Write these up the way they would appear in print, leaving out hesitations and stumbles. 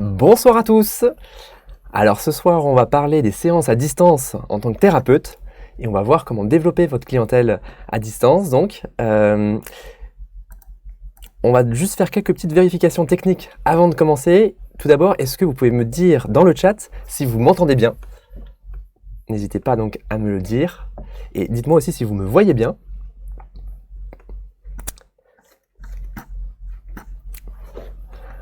Bonsoir à tous. Alors ce soir, on va parler des séances à distance en tant que thérapeute et on va voir comment développer votre clientèle à distance. Donc, on va juste faire quelques petites vérifications techniques avant de commencer. Tout d'abord, est-ce que vous pouvez me dire dans le chat si vous m'entendez bien? N'hésitez pas donc à me le dire. Et dites-moi aussi si vous me voyez bien.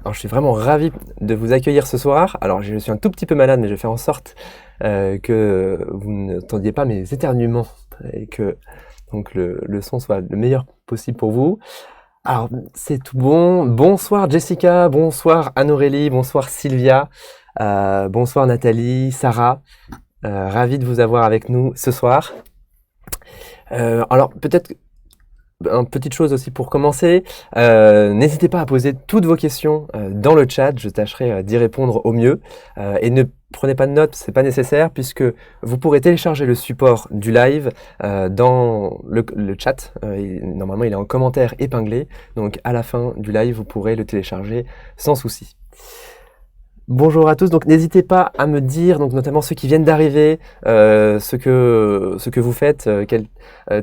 Alors, je suis vraiment ravi de vous accueillir ce soir. Alors, je suis un tout petit peu malade, mais je vais faire en sorte que vous n'entendiez pas mes éternuements et que donc le son soit le meilleur possible pour vous. Alors, c'est tout bon. Bonsoir Jessica, bonsoir Anne-Aurélie, bonsoir Sylvia, bonsoir Nathalie, Sarah. Ravi de vous avoir avec nous ce soir. Alors, peut-être une petite chose aussi pour commencer, n'hésitez pas à poser toutes vos questions dans le chat, je tâcherai d'y répondre au mieux. Et ne prenez pas de notes, c'est pas nécessaire, puisque vous pourrez télécharger le support du live dans le chat. Normalement, il est en commentaire épinglé, donc à la fin du live, vous pourrez le télécharger sans souci. Bonjour à tous, donc n'hésitez pas à me dire, donc notamment ceux qui viennent d'arriver, ce que vous faites, quel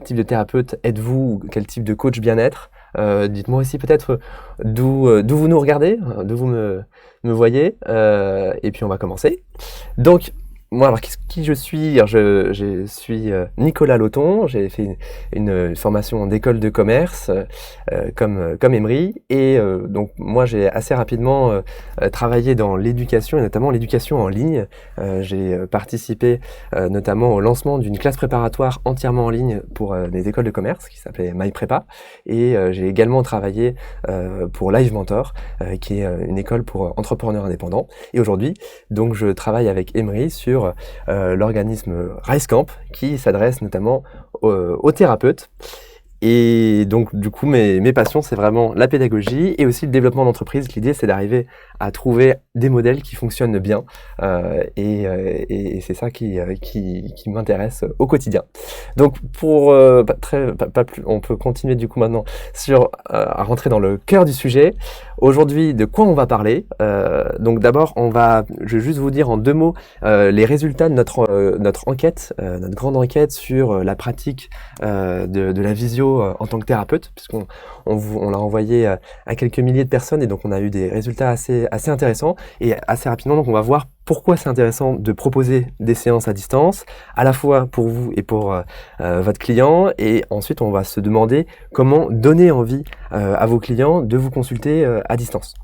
type de thérapeute êtes-vous, ou quel type de coach bien-être. Dites-moi aussi peut-être d'où vous nous regardez, d'où vous me voyez, et puis on va commencer. Donc, moi, alors qui je suis? Alors, je suis Nicolas Loton, j'ai fait une formation d'école de commerce comme Emery, et donc moi j'ai assez rapidement travaillé dans l'éducation, et notamment l'éducation en ligne. J'ai participé notamment au lancement d'une classe préparatoire entièrement en ligne pour les écoles de commerce qui s'appelait MyPrépa, et j'ai également travaillé pour Live Mentor, qui est une école pour entrepreneurs indépendants. Et aujourd'hui, donc je travaille avec Emery sur l'organisme RiseCamp qui s'adresse notamment aux thérapeutes. Et donc, du coup, mes passions, c'est vraiment la pédagogie et aussi le développement d'entreprise. L'idée, c'est d'arriver à trouver des modèles qui fonctionnent bien. Et c'est ça qui m'intéresse au quotidien. Donc, on peut continuer du coup maintenant à rentrer dans le cœur du sujet. Aujourd'hui, de quoi on va parler? Donc, d'abord, je vais juste vous dire en 2 mots les résultats de notre enquête, notre grande enquête sur la pratique de la visio en tant que thérapeute, puisqu'on l'a envoyé à quelques milliers de personnes, et donc on a eu des résultats assez intéressants. Et assez rapidement, donc on va voir pourquoi c'est intéressant de proposer des séances à distance, à la fois pour vous et pour votre client. Et ensuite, on va se demander comment donner envie à vos clients de vous consulter à distance.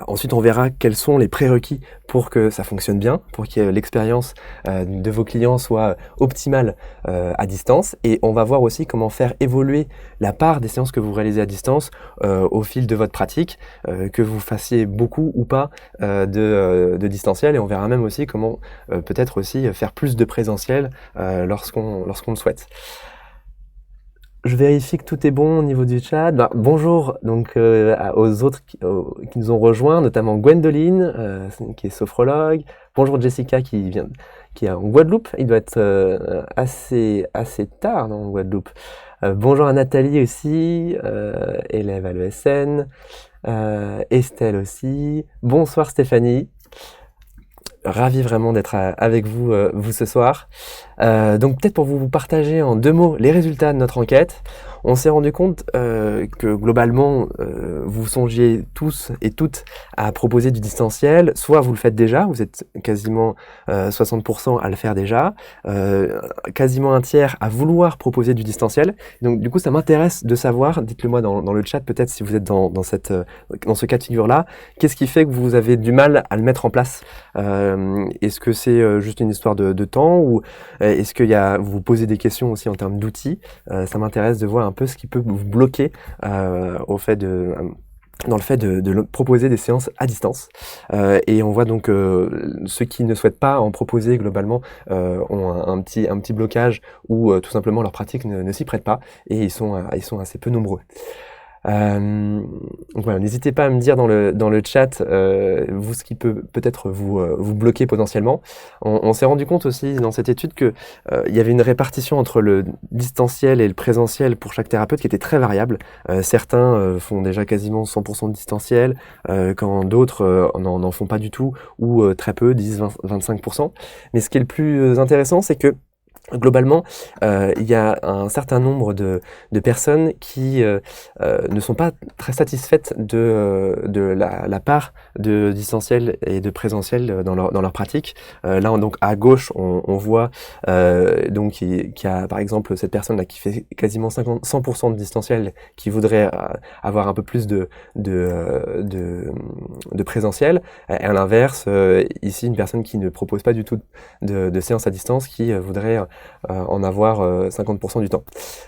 Ensuite, on verra quels sont les prérequis pour que ça fonctionne bien, pour que l'expérience de vos clients soit optimale à distance. Et on va voir aussi comment faire évoluer la part des séances que vous réalisez à distance au fil de votre pratique, que vous fassiez beaucoup ou pas de distanciel. Et on verra même aussi comment peut-être aussi faire plus de présentiel lorsqu'on le souhaite. Je vérifie que tout est bon au niveau du chat. Bonjour donc aux autres qui nous ont rejoints, notamment Gwendoline, qui est sophrologue. Bonjour Jessica qui est en Guadeloupe. Il doit être assez tard dans Guadeloupe. Bonjour à Nathalie aussi, élève à l'ESN. Estelle aussi. Bonsoir Stéphanie. Ravi vraiment d'être avec vous ce soir. Donc peut-être pour vous partager en 2 mots les résultats de notre enquête, on s'est rendu compte que globalement vous songiez tous et toutes à proposer du distanciel, soit vous le faites déjà, vous êtes quasiment 60% à le faire déjà, quasiment un tiers à vouloir proposer du distanciel. Donc du coup ça m'intéresse de savoir, dites-le moi dans le chat peut-être si vous êtes dans ce cas de figure là, qu'est-ce qui fait que vous avez du mal à le mettre en place? Est-ce que c'est juste une histoire de temps, ou est-ce que vous vous posez des questions aussi en termes d'outils? Ça m'intéresse de voir un peu ce qui peut vous bloquer dans le fait de proposer des séances à distance. Et on voit donc ceux qui ne souhaitent pas en proposer globalement ont un petit blocage, ou tout simplement leur pratique ne s'y prête pas, et ils sont assez peu nombreux. Donc voilà, n'hésitez pas à me dire dans le chat vous ce qui peut peut-être vous bloquer potentiellement. On s'est rendu compte aussi dans cette étude que il y avait une répartition entre le distanciel et le présentiel pour chaque thérapeute qui était très variable. Certains font déjà quasiment 100% de distanciel, quand d'autres n'en font pas du tout ou très peu, 10-25%. Mais ce qui est le plus intéressant, c'est que globalement, il y a un certain nombre de personnes qui ne sont pas très satisfaites de la part de distanciel et de présentiel dans leur pratique. Là, donc à gauche, on voit donc qu'il y a par exemple cette personne-là qui fait quasiment 100% de distanciel, qui voudrait avoir un peu plus de présentiel. Et à l'inverse, ici, une personne qui ne propose pas du tout de séance à distance, qui voudrait en avoir 50% du temps.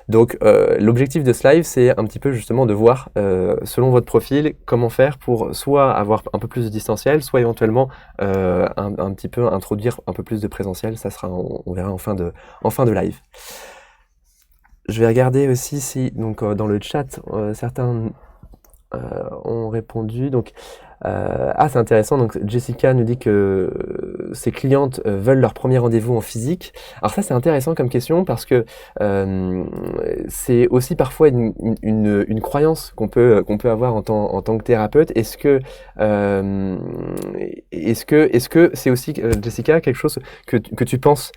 Donc l'objectif de ce live, c'est un petit peu justement de voir, selon votre profil, comment faire pour soit avoir un peu plus de distanciel, soit éventuellement un petit peu introduire un peu plus de présentiel. Ça sera, on verra en fin de live. Je vais regarder aussi si donc dans le chat certains ont répondu. Donc c'est intéressant. Donc Jessica nous dit que ses clientes veulent leur premier rendez-vous en physique. Alors ça, c'est intéressant comme question parce que c'est aussi parfois une croyance qu'on peut avoir en tant que thérapeute. Est-ce que c'est aussi, Jessica, quelque chose que tu penses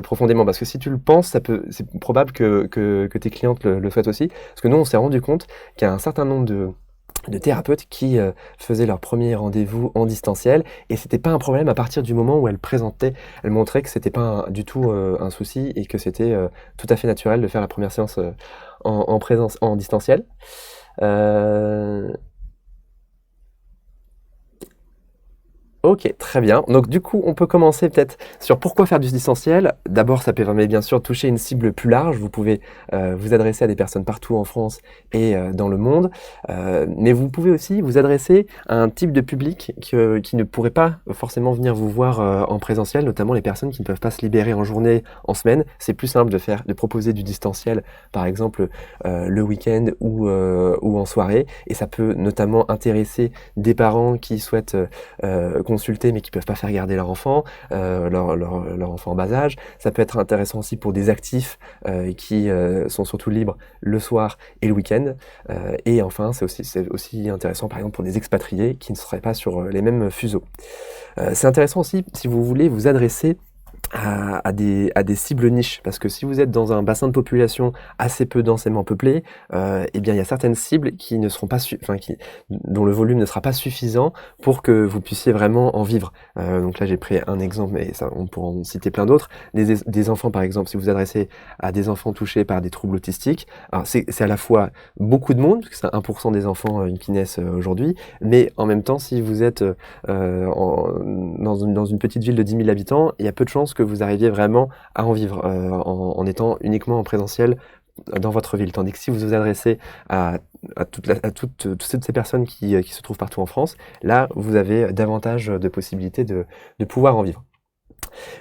profondément? Parce que si tu le penses, c'est probable que tes clientes le souhaitent aussi. Parce que nous, on s'est rendu compte qu'il y a un certain nombre de thérapeutes qui faisaient leur premier rendez-vous en distanciel, et c'était pas un problème à partir du moment où elles montraient que c'était pas du tout un souci et que c'était tout à fait naturel de faire la première séance en distanciel. Ok, très bien. Donc du coup, on peut commencer peut-être sur pourquoi faire du distanciel. D'abord, ça permet bien sûr de toucher une cible plus large. Vous pouvez vous adresser à des personnes partout en France et dans le monde. Mais vous pouvez aussi vous adresser à un type de public qui ne pourrait pas forcément venir vous voir en présentiel, notamment les personnes qui ne peuvent pas se libérer en journée, en semaine. C'est plus simple de proposer du distanciel, par exemple le week-end ou en soirée. Et ça peut notamment intéresser des parents qui souhaitent consulter mais qui peuvent pas faire garder leur enfant, leur enfant en bas âge. Ça peut être intéressant aussi pour des actifs qui sont surtout libres le soir et le week-end. Et enfin, c'est aussi intéressant par exemple pour des expatriés qui ne seraient pas sur les mêmes fuseaux. C'est intéressant aussi si vous voulez vous adresser à des cibles niches, parce que si vous êtes dans un bassin de population assez peu densément peuplé, eh bien il y a certaines cibles qui ne seront pas dont le volume ne sera pas suffisant pour que vous puissiez vraiment en vivre. Donc là j'ai pris un exemple, mais ça, on pourra en citer plein d'autres. Des enfants par exemple, si vous vous adressez à des enfants touchés par des troubles autistiques, alors c'est à la fois beaucoup de monde, parce que c'est 1% des enfants qui naissent aujourd'hui, mais en même temps si vous êtes dans une petite ville de 10 000 habitants, il y a peu de chances que vous arriviez vraiment à en vivre en étant uniquement en présentiel dans votre ville. Tandis que si vous vous adressez à toutes ces personnes qui se trouvent partout en France, là, vous avez davantage de possibilités de pouvoir en vivre.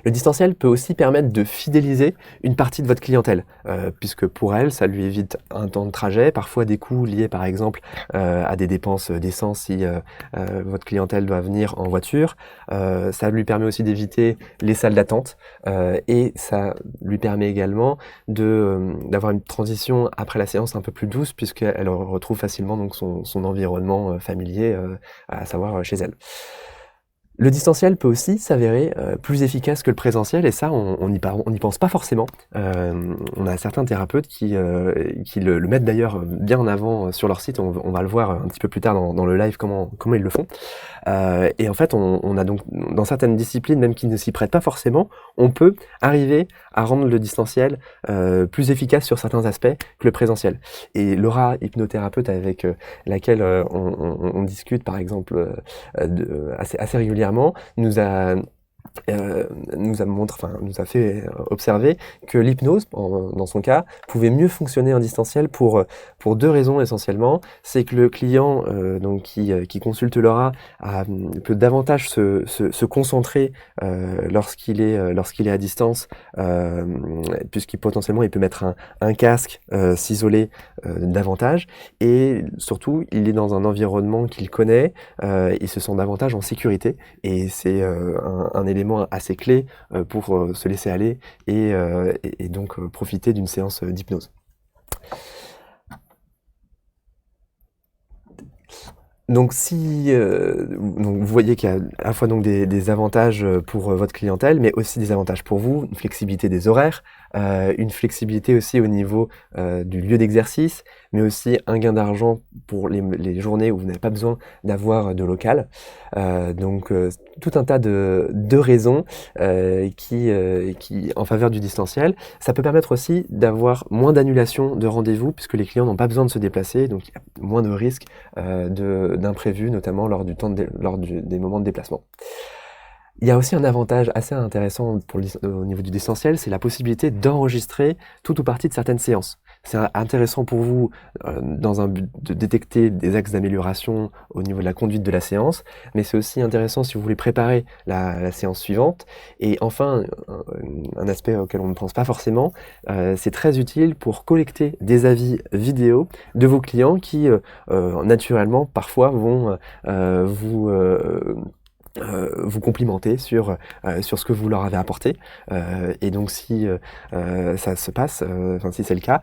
Le distanciel peut aussi permettre de fidéliser une partie de votre clientèle, puisque pour elle, ça lui évite un temps de trajet, parfois des coûts liés par exemple à des dépenses d'essence si votre clientèle doit venir en voiture. Ça lui permet aussi d'éviter les salles d'attente et ça lui permet également d'avoir une transition après la séance un peu plus douce, puisqu'elle retrouve facilement donc son environnement familier, à savoir chez elle. Le distanciel peut aussi s'avérer plus efficace que le présentiel, et ça, on n'y pense pas forcément. On a certains thérapeutes qui le mettent d'ailleurs bien en avant sur leur site. On va le voir un petit peu plus tard dans le live comment ils le font. Et en fait, on a donc dans certaines disciplines, même qui ne s'y prêtent pas forcément, on peut arriver à rendre le distanciel plus efficace sur certains aspects que le présentiel. Et Laura, hypnothérapeute avec laquelle on discute par exemple assez régulièrement, nous a nous a fait observer que l'hypnose, dans son cas, pouvait mieux fonctionner en distanciel pour deux raisons essentiellement. C'est que le client qui consulte l'aura peut davantage se concentrer lorsqu'il est à distance, puisqu'il potentiellement il peut mettre un casque, s'isoler davantage, et surtout il est dans un environnement qu'il connaît, il se sent davantage en sécurité, et c'est un élément assez clé pour se laisser aller et donc profiter d'une séance d'hypnose. Donc donc vous voyez qu'il y a à la fois donc des avantages pour votre clientèle, mais aussi des avantages pour vous, une flexibilité des horaires, une flexibilité aussi au niveau du lieu d'exercice, mais aussi un gain d'argent pour les journées où vous n'avez pas besoin d'avoir de local. Donc tout un tas de raisons qui en faveur du distanciel. Ça peut permettre aussi d'avoir moins d'annulations de rendez-vous, puisque les clients n'ont pas besoin de se déplacer, donc il y a moins de risques d'imprévus, notamment lors des moments de déplacement. Il y a aussi un avantage assez intéressant au niveau du distanciel, c'est la possibilité d'enregistrer tout ou partie de certaines séances. C'est intéressant pour vous dans un but de détecter des axes d'amélioration au niveau de la conduite de la séance, mais c'est aussi intéressant si vous voulez préparer la séance suivante. Et enfin, un aspect auquel on ne pense pas forcément, c'est très utile pour collecter des avis vidéo de vos clients qui, naturellement, parfois vont vous complimenter sur ce que vous leur avez apporté, et donc si ça se passe, si c'est le cas,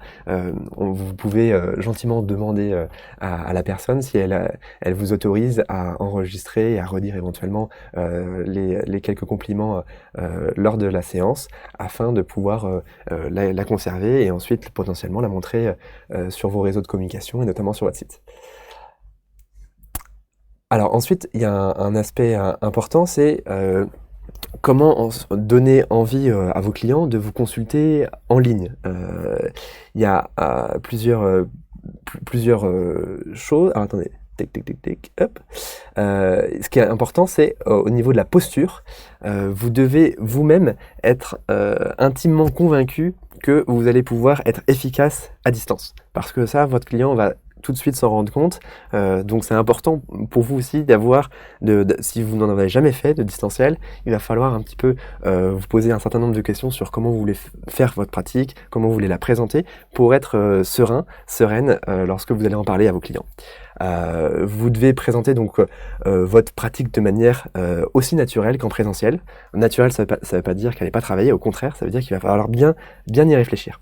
vous pouvez gentiment demander à la personne si elle vous autorise à enregistrer et à redire éventuellement les quelques compliments lors de la séance, afin de pouvoir la conserver et ensuite potentiellement la montrer sur vos réseaux de communication et notamment sur votre site. Alors ensuite, il y a un aspect important, c'est comment donner envie à vos clients de vous consulter en ligne. Il y a plusieurs choses. Alors attendez, hop. Ce qui est important, c'est au niveau de la posture, vous devez vous-même être intimement convaincu que vous allez pouvoir être efficace à distance. Parce que ça, votre client va tout de suite s'en rendre compte. Donc c'est important pour vous aussi d'avoir, si vous n'en avez jamais fait de distanciel, il va falloir un petit peu vous poser un certain nombre de questions sur comment vous voulez faire votre pratique, comment vous voulez la présenter, pour être sereine lorsque vous allez en parler à vos clients. Vous devez présenter donc votre pratique de manière aussi naturelle qu'en présentiel. Naturel, ça veut pas dire qu'elle n'est pas travaillée, au contraire, ça veut dire qu'il va falloir bien y réfléchir.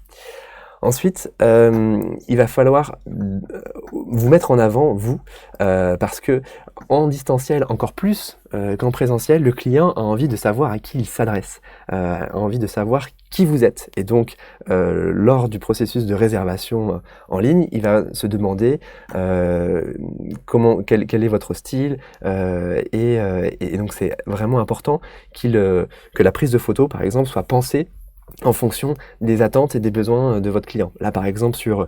Ensuite, il va falloir vous mettre en avant, vous, parce que en distanciel, encore plus qu'en présentiel, le client a envie de savoir à qui il s'adresse, a envie de savoir qui vous êtes. Et donc, lors du processus de réservation en ligne, il va se demander quel est votre style, et donc c'est vraiment important que la prise de photo, par exemple, soit pensée en fonction des attentes et des besoins de votre client. Là, par exemple, sur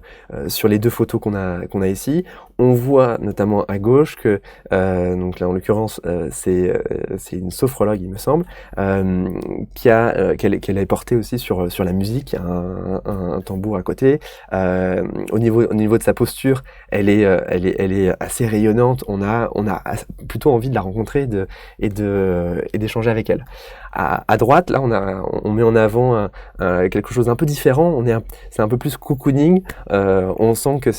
les deux photos qu'on a ici, on voit notamment à gauche que, donc là en l'occurrence, c'est une sophrologue, il me semble, qu'elle est portée aussi sur la musique, il y a un tambour à côté. Au niveau de sa posture, elle est assez rayonnante. On a plutôt envie de la rencontrer et d'échanger avec elle. À droite, là, on met en avant quelque chose d'un peu différent. C'est un peu plus cocooning. On sent que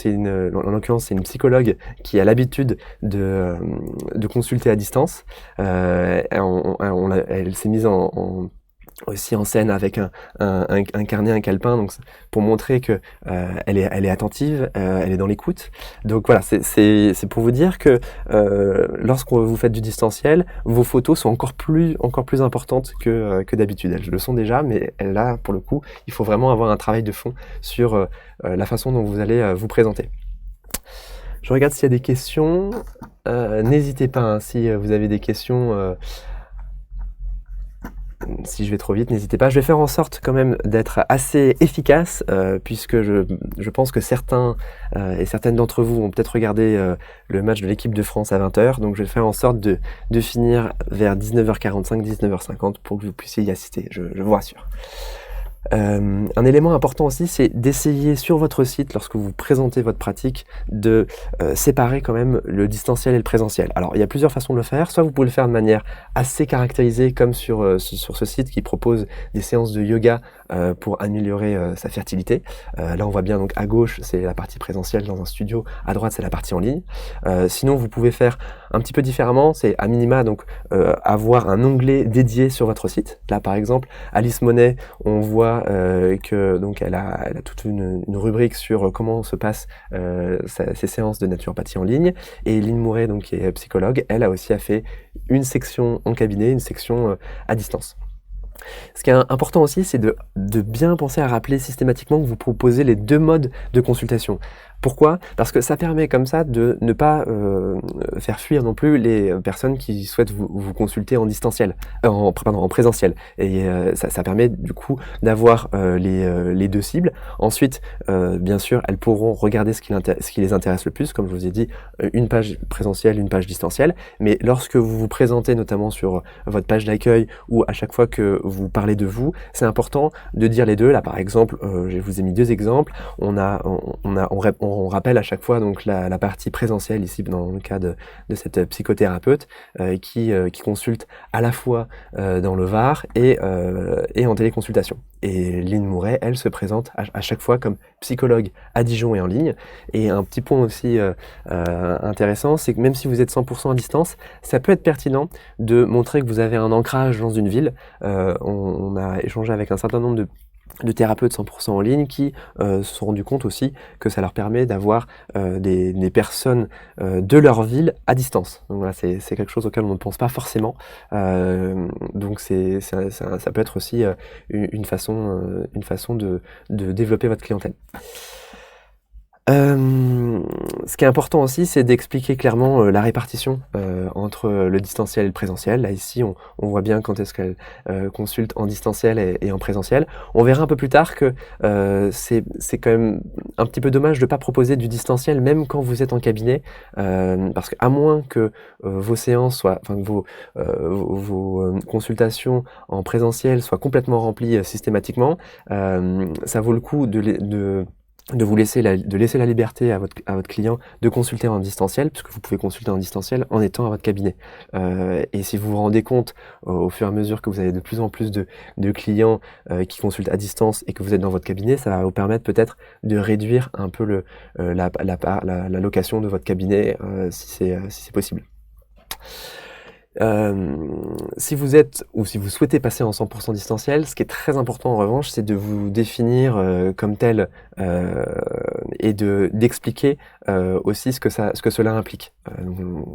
en l'occurrence, c'est une psychologue qui a l'habitude de consulter à distance. Elle s'est mise aussi en scène avec un carnet, un calepin, donc pour montrer que elle est attentive, elle est dans l'écoute. Donc voilà, c'est pour vous dire que lorsque vous faites du distanciel, vos photos sont encore plus importantes que d'habitude. Elles le sont déjà, mais là, pour le coup, il faut vraiment avoir un travail de fond sur la façon dont vous allez vous présenter. Je regarde s'il y a des questions. N'hésitez pas, hein, si vous avez des questions. si je vais trop vite, n'hésitez pas. Je vais faire en sorte quand même d'être assez efficace, puisque je pense que certains et certaines d'entre vous ont peut-être regardé le match de l'équipe de France à 20h, donc je vais faire en sorte de finir vers 19h45, 19h50 pour que vous puissiez y assister, je vous rassure. Un élément important aussi, c'est d'essayer sur votre site, lorsque vous présentez votre pratique, de séparer quand même le distanciel et le présentiel. Alors, il y a plusieurs façons de le faire. Soit vous pouvez le faire de manière assez caractérisée, comme sur ce site qui propose des séances de yoga pour améliorer sa fertilité. Là, on voit bien, donc à gauche, c'est la partie présentielle dans un studio, à droite, c'est la partie en ligne. Sinon, vous pouvez faire un petit peu différemment, c'est à minima, donc avoir un onglet dédié sur votre site. Là, par exemple, Alice Monet, on voit que donc elle a toute une rubrique sur comment se passent ces séances de naturopathie en ligne. Et Lynn Mouret, donc qui est psychologue, elle a aussi fait une section en cabinet, une section à distance. Ce qui est important aussi, c'est de bien penser à rappeler systématiquement que vous proposez les deux modes de consultation. Pourquoi ? Parce que ça permet comme ça de ne pas faire fuir non plus les personnes qui souhaitent vous consulter en distanciel, en présentiel. Et ça permet du coup d'avoir les deux cibles. Ensuite, bien sûr, elles pourront regarder ce qui les intéresse le plus, comme je vous ai dit, une page présentielle, une page distancielle. Mais lorsque vous vous présentez notamment sur votre page d'accueil ou à chaque fois que vous parlez de vous, c'est important de dire les deux. Là, par exemple, je vous ai mis deux exemples. On rappelle à chaque fois donc la partie présentielle ici dans le cas de cette psychothérapeute qui consulte à la fois dans le Var et en téléconsultation. Et Lynn Mouret, elle se présente à chaque fois comme psychologue à Dijon et en ligne. Et un petit point aussi intéressant, c'est que même si vous êtes 100% à distance, ça peut être pertinent de montrer que vous avez un ancrage dans une ville. On a échangé avec un certain nombre de thérapeutes 100% en ligne qui se sont rendus compte aussi que ça leur permet d'avoir des personnes de leur ville à distance. Donc voilà, c'est quelque chose auquel on ne pense pas forcément. Donc ça peut être aussi une façon de développer votre clientèle. Ce qui est important aussi, c'est d'expliquer clairement la répartition entre le distanciel et le présentiel. Là, ici, on voit bien quand est-ce qu'elle consulte en distanciel et en présentiel. On verra un peu plus tard que c'est quand même un petit peu dommage de ne pas proposer du distanciel, même quand vous êtes en cabinet, parce qu'à moins que vos séances soient, enfin, vos consultations en présentiel soient complètement remplies systématiquement, ça vaut le coup de laisser la liberté à votre client de consulter en distanciel, puisque vous pouvez consulter en distanciel en étant à votre cabinet. Et si vous vous rendez compte au fur et à mesure que vous avez de plus en plus de clients qui consultent à distance et que vous êtes dans votre cabinet, ça va vous permettre peut-être de réduire un peu la location de votre cabinet si c'est possible. Si vous êtes ou si vous souhaitez passer en 100% distanciel, ce qui est très important en revanche, c'est de vous définir comme tel et d'expliquer aussi ce que cela implique.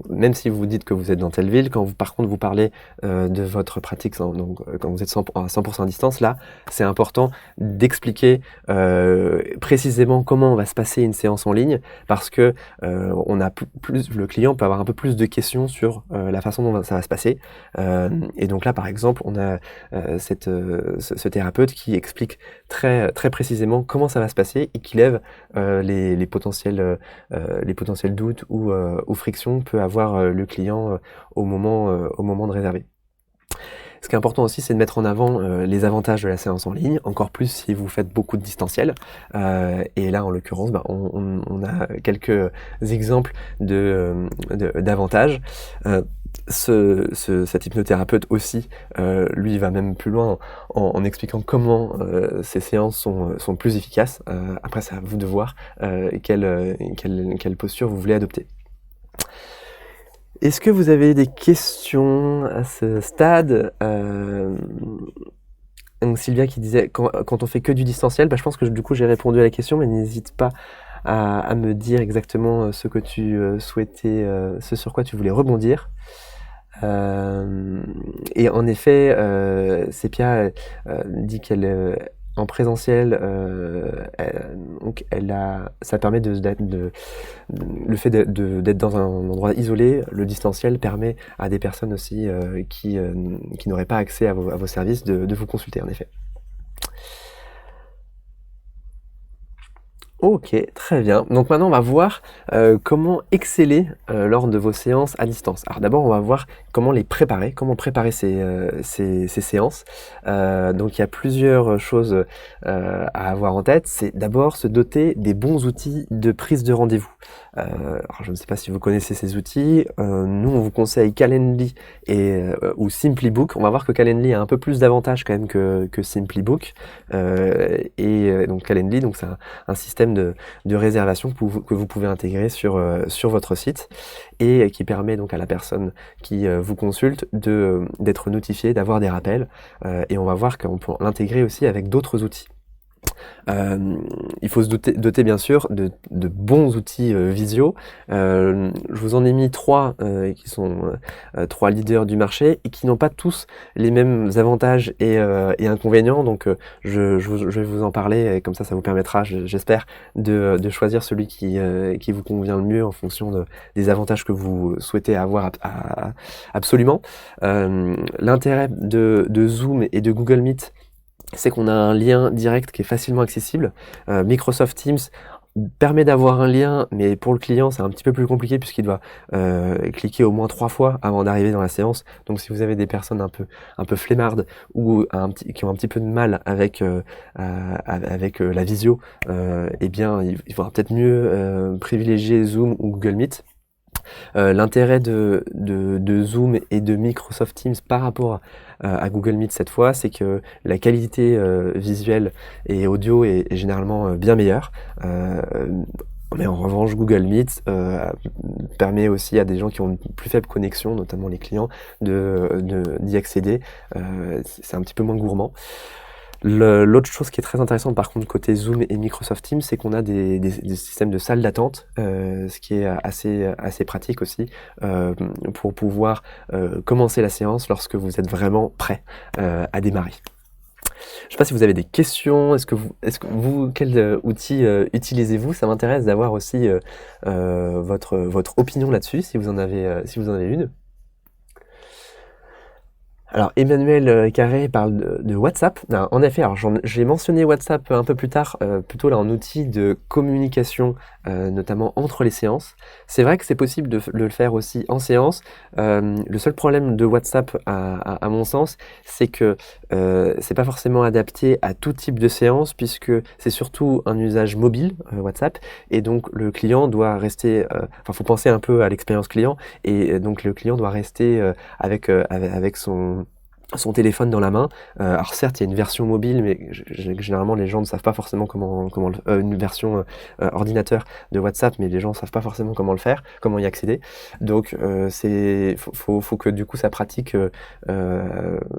Même si vous dites que vous êtes dans telle ville, quand par contre vous parlez de votre pratique, donc quand vous êtes à 100% à distance, là, c'est important d'expliquer précisément comment va se passer une séance en ligne, parce que le client peut avoir un peu plus de questions sur la façon dont ça va se passer. Et donc là, par exemple, on a ce thérapeute qui explique très, très précisément comment ça va se passer et qui lève les potentiels doutes ou frictions peut avoir le client au moment de réserver. Ce qui est important aussi, c'est de mettre en avant les avantages de la séance en ligne, encore plus si vous faites beaucoup de distanciel. Et là, en l'occurrence, on a quelques exemples d'avantages. Cet hypnothérapeute aussi, lui, va même plus loin en expliquant comment ces séances sont plus efficaces. Après, c'est à vous de voir quelle posture vous voulez adopter. Est-ce que vous avez des questions à ce stade ? Donc Sylvia qui disait quand on fait que du distanciel, je pense que du coup j'ai répondu à la question, mais n'hésite pas à me dire exactement ce que tu souhaitais, ce sur quoi tu voulais rebondir. Et en effet, Sepia dit qu'elle en présentiel, donc ça permet le fait d'être dans un endroit isolé. Le distanciel permet à des personnes aussi qui n'auraient pas accès à vos services de vous consulter, en effet. Ok, très bien. Donc maintenant, on va voir comment exceller lors de vos séances à distance. Alors d'abord, on va voir comment préparer ces séances. Donc il y a plusieurs choses à avoir en tête. C'est d'abord se doter des bons outils de prise de rendez-vous. Alors je ne sais pas si vous connaissez ces outils. Nous, on vous conseille Calendly ou Simplybook. On va voir que Calendly a un peu plus d'avantages quand même que Simplybook. Donc Calendly, donc c'est un système de réservation que vous pouvez intégrer sur votre site et qui permet donc à la personne qui vous consulte d'être notifiée, d'avoir des rappels. Et on va voir qu'on peut l'intégrer aussi avec d'autres outils. Il faut se doter bien sûr de bons outils visio. Je vous en ai mis 3 qui sont 3 leaders du marché et qui n'ont pas tous les mêmes avantages et inconvénients. Donc je vais vous en parler et comme ça vous permettra, j'espère, de choisir celui qui vous convient le mieux en fonction des avantages que vous souhaitez avoir absolument. L'intérêt de Zoom et de Google Meet, c'est qu'on a un lien direct qui est facilement accessible. Microsoft Teams permet d'avoir un lien, mais pour le client, c'est un petit peu plus compliqué puisqu'il doit cliquer au moins 3 fois avant d'arriver dans la séance. Donc si vous avez des personnes un peu flemmardes ou qui ont un petit peu de mal avec la visio, eh bien, il faudra peut-être mieux privilégier Zoom ou Google Meet. L'intérêt de Zoom et de Microsoft Teams par rapport à Google Meet cette fois, c'est que la qualité visuelle et audio est généralement bien meilleure. Mais en revanche, Google Meet permet aussi à des gens qui ont une plus faible connexion, notamment les clients, d'y accéder. C'est un petit peu moins gourmand. L'autre chose qui est très intéressante par contre côté Zoom et Microsoft Teams, c'est qu'on a des systèmes de salles d'attente, ce qui est assez pratique aussi pour pouvoir commencer la séance lorsque vous êtes vraiment prêt à démarrer. Je ne sais pas si vous avez des questions. Quel outil utilisez-vous? Ça m'intéresse d'avoir aussi votre opinion là-dessus, si vous en avez une. Alors Emmanuel Carré parle de WhatsApp. Alors, en effet, j'ai mentionné WhatsApp un peu plus tard, plutôt là en outil de communication, notamment entre les séances. C'est vrai que c'est possible de le faire aussi en séance. Le seul problème de WhatsApp, à mon sens, c'est que c'est pas forcément adapté à tout type de séance, puisque c'est surtout un usage mobile, WhatsApp, et donc le client doit rester. Faut penser un peu à l'expérience client, et donc le client doit rester avec son téléphone dans la main. Alors certes, il y a une version mobile, mais généralement les gens ne savent pas forcément une version ordinateur de WhatsApp, mais les gens ne savent pas forcément comment le faire, comment y accéder. Donc faut que du coup sa pratique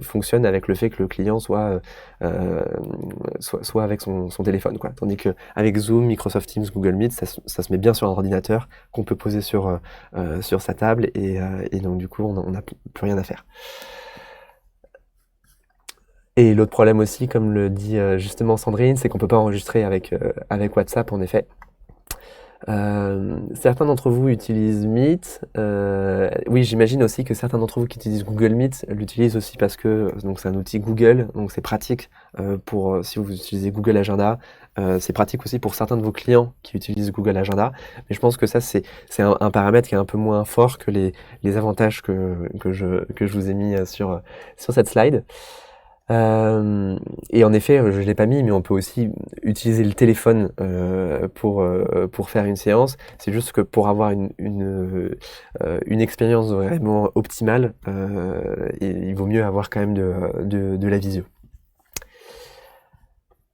fonctionne avec le fait que le client soit avec son téléphone, quoi. Tandis que avec Zoom, Microsoft Teams, Google Meet, ça se met bien sur un ordinateur qu'on peut poser sur sa table et donc du coup on n'a plus rien à faire. Et l'autre problème aussi, comme le dit justement Sandrine, c'est qu'on peut pas enregistrer avec WhatsApp, en effet. Certains d'entre vous utilisent Meet. Oui, j'imagine aussi que certains d'entre vous qui utilisent Google Meet l'utilisent aussi parce que donc c'est un outil Google, donc c'est pratique si vous utilisez Google Agenda. C'est pratique aussi pour certains de vos clients qui utilisent Google Agenda. Mais je pense que ça c'est un paramètre qui est un peu moins fort que les avantages que je vous ai mis sur cette slide. Et en effet, je l'ai pas mis, mais on peut aussi utiliser le téléphone pour faire une séance. C'est juste que pour avoir une expérience vraiment optimale, il vaut mieux avoir quand même de la visio.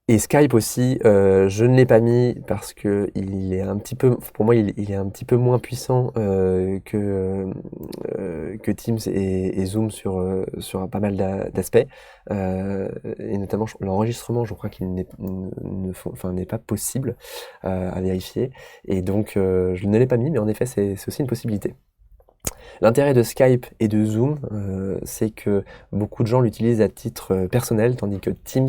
Et Skype aussi, je ne l'ai pas mis parce que il est un petit peu, pour moi, il est un petit peu moins puissant que Teams et Zoom sur pas mal d'aspects. Et notamment l'enregistrement, je crois qu'il n'est pas possible à vérifier. Et donc, je ne l'ai pas mis, mais en effet, c'est aussi une possibilité. L'intérêt de Skype et de Zoom, c'est que beaucoup de gens l'utilisent à titre personnel, tandis que Teams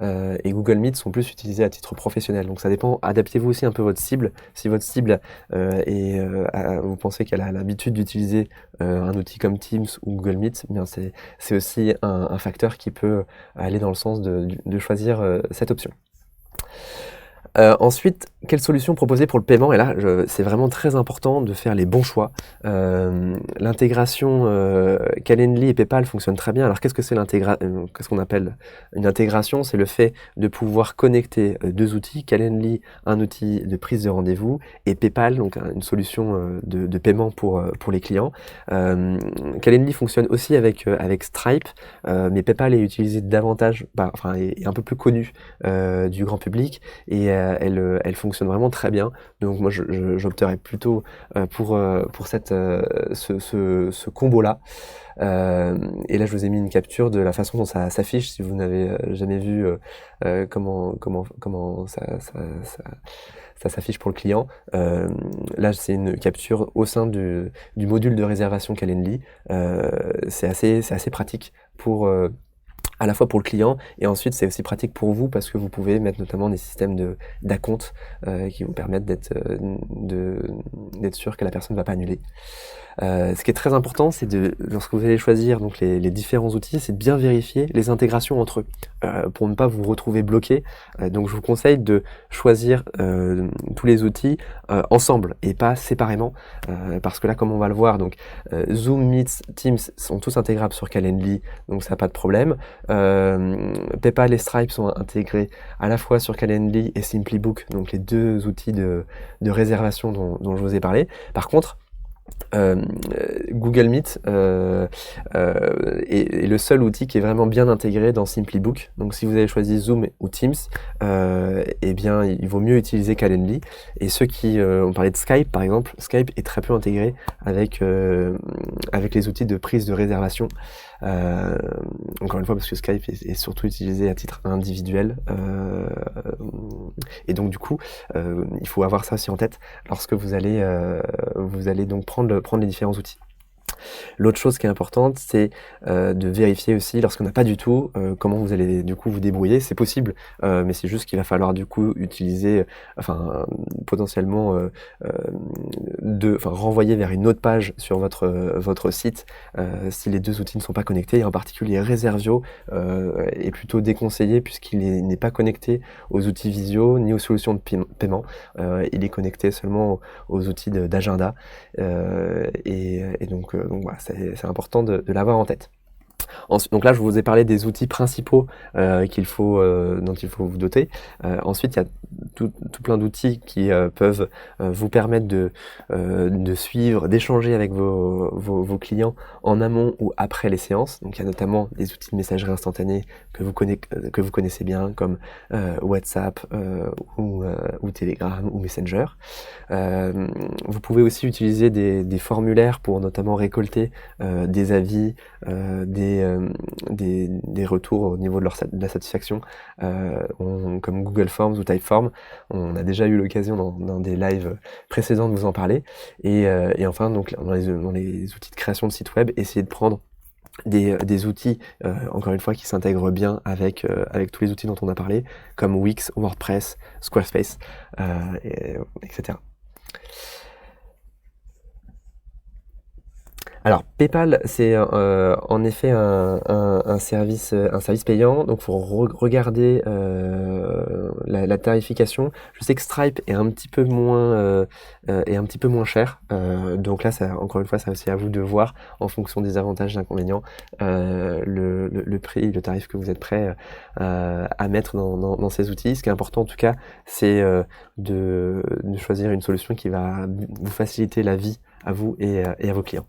et Google Meet sont plus utilisés à titre professionnel. Donc ça dépend, adaptez-vous aussi un peu votre cible. Si votre cible vous pensez qu'elle a l'habitude d'utiliser un outil comme Teams ou Google Meet, eh bien c'est aussi un facteur qui peut aller dans le sens de choisir cette option. Ensuite, quelle solution proposer pour le paiement? Et là, c'est vraiment très important de faire les bons choix. L'intégration Calendly et PayPal fonctionne très bien. Alors, qu'est-ce qu'on appelle une intégration? C'est le fait de pouvoir connecter deux outils. Calendly, un outil de prise de rendez-vous, et PayPal, donc une solution de paiement pour les clients. Calendly fonctionne aussi avec Stripe, mais PayPal est utilisé davantage, est un peu plus connu du grand public, et elle fonctionne vraiment très bien. Donc moi j'opterais plutôt pour ce combo-là. Et là je vous ai mis une capture de la façon dont ça s'affiche si vous n'avez jamais vu comment ça s'affiche pour le client. Là c'est une capture au sein du module de réservation Calendly. C'est assez pratique pour à la fois pour le client, et ensuite c'est aussi pratique pour vous parce que vous pouvez mettre notamment des systèmes d'acompte qui vous permettent d'être sûr que la personne ne va pas annuler. Ce qui est très important, c'est lorsque vous allez choisir donc les différents outils, c'est de bien vérifier les intégrations entre eux pour ne pas vous retrouver bloqué. Donc je vous conseille de choisir tous les outils ensemble et pas séparément, parce que là, comme on va le voir, donc Zoom, Meet, Teams sont tous intégrables sur Calendly, donc ça n'a pas de problème. PayPal et Stripe sont intégrés à la fois sur Calendly et Simplybook, donc les deux outils de réservation dont je vous ai parlé. Par contre, Google Meet est le seul outil qui est vraiment bien intégré dans Simplybook. Donc si vous avez choisi Zoom ou Teams, eh bien il vaut mieux utiliser Calendly. Et ceux qui ont parlé de Skype par exemple, Skype est très peu intégré avec les outils de prise de réservation. Encore une fois parce que Skype est surtout utilisé à titre individuel, et donc du coup il faut avoir ça aussi en tête lorsque vous allez donc prendre les différents outils. L'autre chose qui est importante, c'est de vérifier aussi, lorsqu'on n'a pas du tout, comment vous allez du coup vous débrouiller. C'est possible, mais c'est juste qu'il va falloir du coup utiliser, potentiellement renvoyer vers une autre page sur votre site si les deux outils ne sont pas connectés. Et en particulier Reservio est plutôt déconseillé puisqu'il n'est pas connecté aux outils visio ni aux solutions de paiement. Il est connecté seulement aux outils d'agenda, et donc voilà, c'est important de l'avoir en tête. Donc là, je vous ai parlé des outils principaux dont il faut vous doter. Ensuite, il y a tout plein d'outils qui peuvent vous permettre de suivre, d'échanger avec vos clients en amont ou après les séances. Donc il y a notamment des outils de messagerie instantanée que vous connaissez bien, comme WhatsApp ou Telegram ou Messenger. Vous pouvez aussi utiliser des formulaires pour notamment récolter des avis, des retours au niveau de la satisfaction, comme Google Forms ou Typeform. On a déjà eu l'occasion dans des lives précédents de vous en parler. Et enfin, donc dans les outils de création de sites web, essayez de prendre des outils, encore une fois, qui s'intègrent bien avec tous les outils dont on a parlé, comme Wix, WordPress, Squarespace, etc. Alors PayPal, c'est en effet un service payant, donc faut regarder la tarification. Je sais que Stripe est un petit peu moins cher, donc là, encore une fois, c'est aussi à vous de voir en fonction des avantages et inconvénients le prix, le tarif que vous êtes prêt à mettre dans ces outils. Ce qui est important en tout cas, c'est de choisir une solution qui va vous faciliter la vie à vous et à vos clients.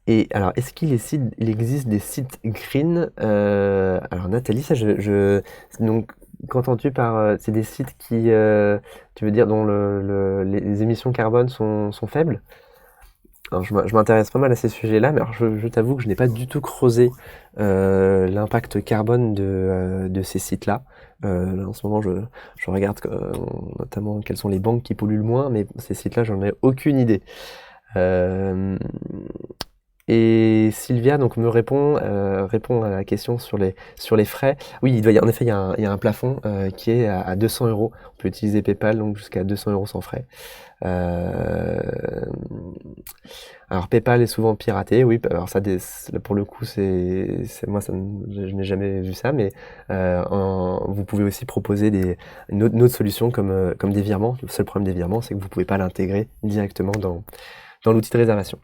Et alors, est-ce qu'il existe des sites green? Alors Nathalie, ça donc qu'entends-tu par c'est des sites qui tu veux dire dont les émissions carbone sont faibles? alors je m'intéresse pas mal à ces sujets-là, mais alors je t'avoue que je n'ai pas du tout creusé l'impact carbone de ces sites-là. Là, en ce moment, je regarde notamment quelles sont les banques qui polluent le moins, mais ces sites-là, j'en ai aucune idée. Euh, et Sylvia donc me répond à la question sur les frais. Oui, en effet, il y a un plafond qui est à 200 euros. On peut utiliser PayPal donc jusqu'à 200 euros sans frais. Euh, alors PayPal est souvent piraté, oui. Alors ça, pour le coup, moi, je n'ai jamais vu ça, mais vous pouvez aussi proposer une autre solution comme des virements. Le seul problème des virements, c'est que vous pouvez pas l'intégrer directement dans l'outil de réservation.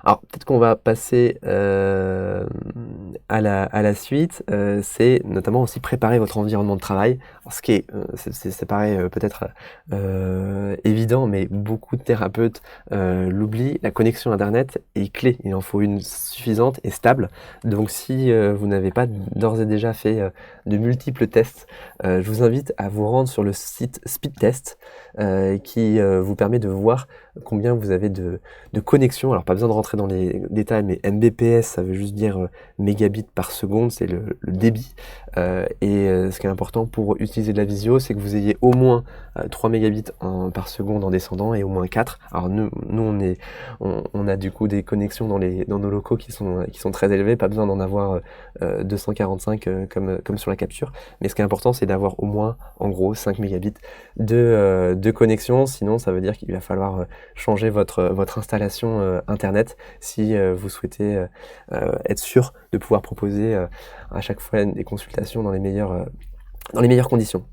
Alors, peut-être qu'on va passer à la suite. C'est notamment aussi préparer votre environnement de travail. Alors, ce qui est, c'est pareil, peut-être évident, mais beaucoup de thérapeutes l'oublient. La connexion Internet est clé. Il en faut une suffisante et stable. Donc, si vous n'avez pas d'ores et déjà fait de multiples tests, je vous invite à vous rendre sur le site Speedtest qui vous permet de voir combien vous avez de connexion. Alors pas besoin de rentrer dans les détails, mais Mbps, ça veut juste dire mégabits par seconde, c'est le débit. Ce qui est important pour utiliser de la visio, c'est que vous ayez au moins 3 mégabits par seconde en descendant et au moins 4. Alors nous on a du coup des connexions dans nos locaux qui sont très élevées, pas besoin d'en avoir 245 comme sur la capture. Mais ce qui est important, c'est d'avoir au moins, en gros, 5 mégabits de connexion. Sinon, ça veut dire qu'il va falloir changer votre installation Internet si vous souhaitez être sûr de pouvoir proposer à chaque fois des consultations dans les meilleures conditions.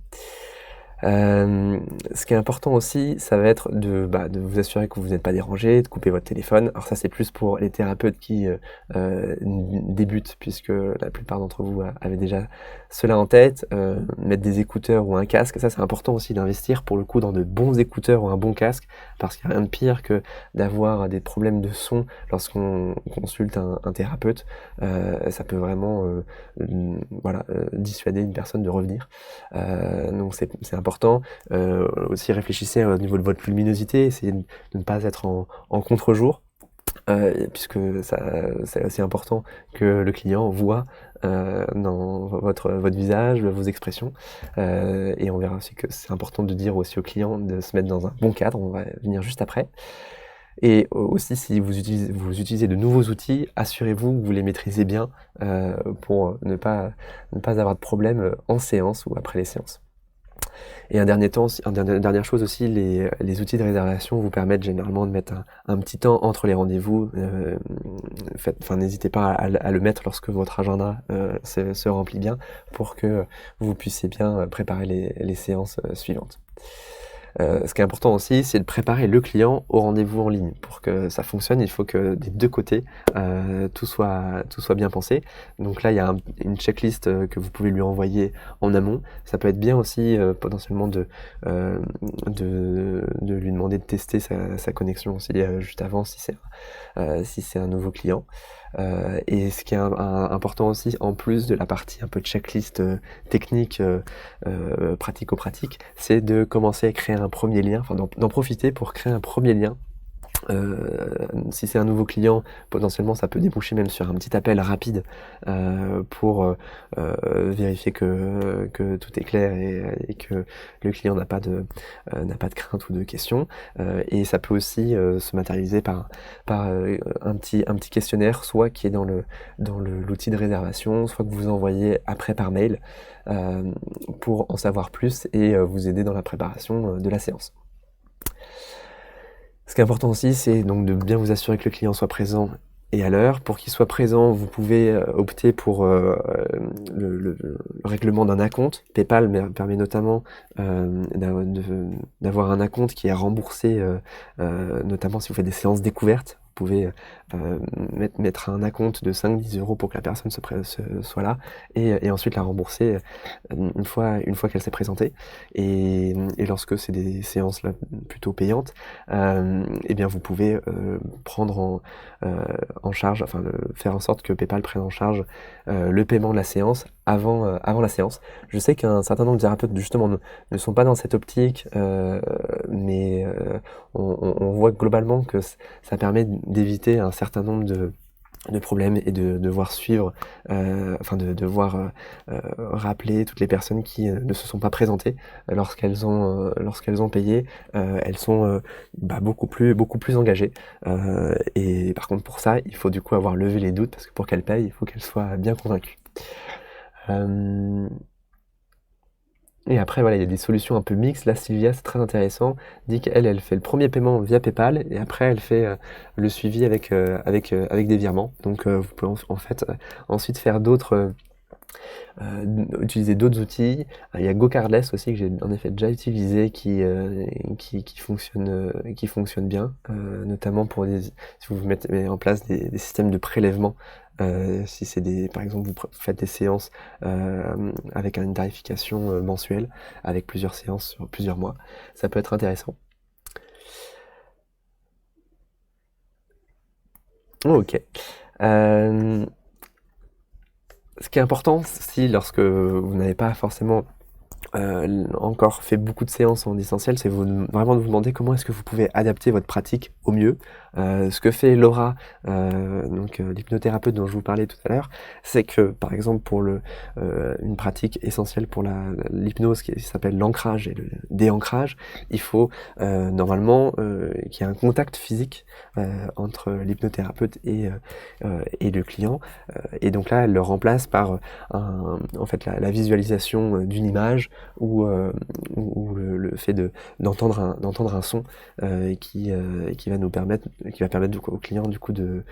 Ce qui est important aussi, ça va être de vous assurer que vous n'êtes pas dérangé, de couper votre téléphone. Alors ça, c'est plus pour les thérapeutes qui débutent, puisque la plupart d'entre vous avaient déjà cela en tête. Mettre des écouteurs ou un casque, ça c'est important aussi d'investir pour le coup dans de bons écouteurs ou un bon casque, parce qu'il n'y a rien de pire que d'avoir des problèmes de son lorsqu'on consulte un thérapeute. Ça peut vraiment dissuader une personne de revenir. Donc c'est important. Aussi réfléchissez au niveau de votre luminosité, essayez de ne pas être en contre-jour, puisque c'est aussi important que le client voit dans votre visage, vos expressions, et on verra aussi que c'est important de dire aussi au client de se mettre dans un bon cadre, on va venir juste après. Et aussi, si vous utilisez de nouveaux outils, assurez-vous que vous les maîtrisez bien pour ne pas avoir de problème en séance ou après les séances. Et dernière chose aussi, les outils de réservation vous permettent généralement de mettre un petit temps entre les rendez-vous. N'hésitez pas à le mettre lorsque votre agenda se remplit bien pour que vous puissiez bien préparer les séances suivantes. Ce qui est important aussi, c'est de préparer le client au rendez-vous en ligne. Pour que ça fonctionne, il faut que des deux côtés, tout soit bien pensé. Donc là, il y a une checklist que vous pouvez lui envoyer en amont. Ça peut être bien aussi potentiellement de lui demander de tester sa connexion aussi juste avant si c'est un nouveau client. Et ce qui est important aussi, en plus de la partie un peu de checklist technique, pratico-pratique, c'est de commencer à créer un premier lien, enfin d'en profiter pour créer un premier lien. Si c'est un nouveau client, potentiellement ça peut déboucher même sur un petit appel rapide pour vérifier que tout est clair et que le client n'a pas de crainte ou de questions. Et ça peut aussi se matérialiser par un petit questionnaire, soit qui est dans l'outil de réservation, soit que vous envoyez après par mail pour en savoir plus et vous aider dans la préparation de la séance. Ce qui est important aussi, c'est donc de bien vous assurer que le client soit présent et à l'heure. Pour qu'il soit présent, vous pouvez opter pour le règlement d'un acompte. PayPal permet notamment d'avoir un acompte qui est remboursé, notamment si vous faites des séances découvertes. Vous pouvez mettre un acompte de 5-10 euros pour que la personne soit là et ensuite la rembourser une fois qu'elle s'est présentée. Et lorsque c'est des séances là plutôt payantes, eh bien vous pouvez prendre en charge, faire en sorte que PayPal prenne en charge le paiement de la séance avant la séance. Je sais qu'un certain nombre de thérapeutes justement ne sont pas dans cette optique, mais on voit globalement que ça permet d'éviter un certain nombre de problèmes et de devoir suivre, enfin de devoir rappeler toutes les personnes qui ne se sont pas présentées lorsqu'elles ont payé. Elles sont beaucoup plus engagées. Et par contre pour ça, il faut du coup avoir levé les doutes parce que pour qu'elles payent, il faut qu'elles soient bien convaincues. Et après, voilà, il y a des solutions un peu mixtes. Là, Sylvia, c'est très intéressant, dit qu'elle fait le premier paiement via PayPal et après, elle fait le suivi avec des virements. Donc, vous pouvez en fait ensuite faire utiliser d'autres outils. Il y a GoCardless aussi que j'ai en effet déjà utilisé qui fonctionne bien, notamment si vous mettez en place des systèmes de prélèvement. Si c'est par exemple, vous faites des séances avec une tarification mensuelle, avec plusieurs séances sur plusieurs mois, ça peut être intéressant. Ok. Ce qui est important, si lorsque vous n'avez pas forcément encore fait beaucoup de séances en distanciel, c'est vraiment de vous demander comment est-ce que vous pouvez adapter votre pratique au mieux. Ce que fait Laura, l'hypnothérapeute dont je vous parlais tout à l'heure, c'est que par exemple pour une pratique essentielle pour l'hypnose qui s'appelle l'ancrage et le déancrage, il faut normalement qu'il y ait un contact physique entre l'hypnothérapeute et le client. Et donc là, elle le remplace par en fait la visualisation d'une image ou le fait d'entendre un son qui va permettre du coup, au client du coup de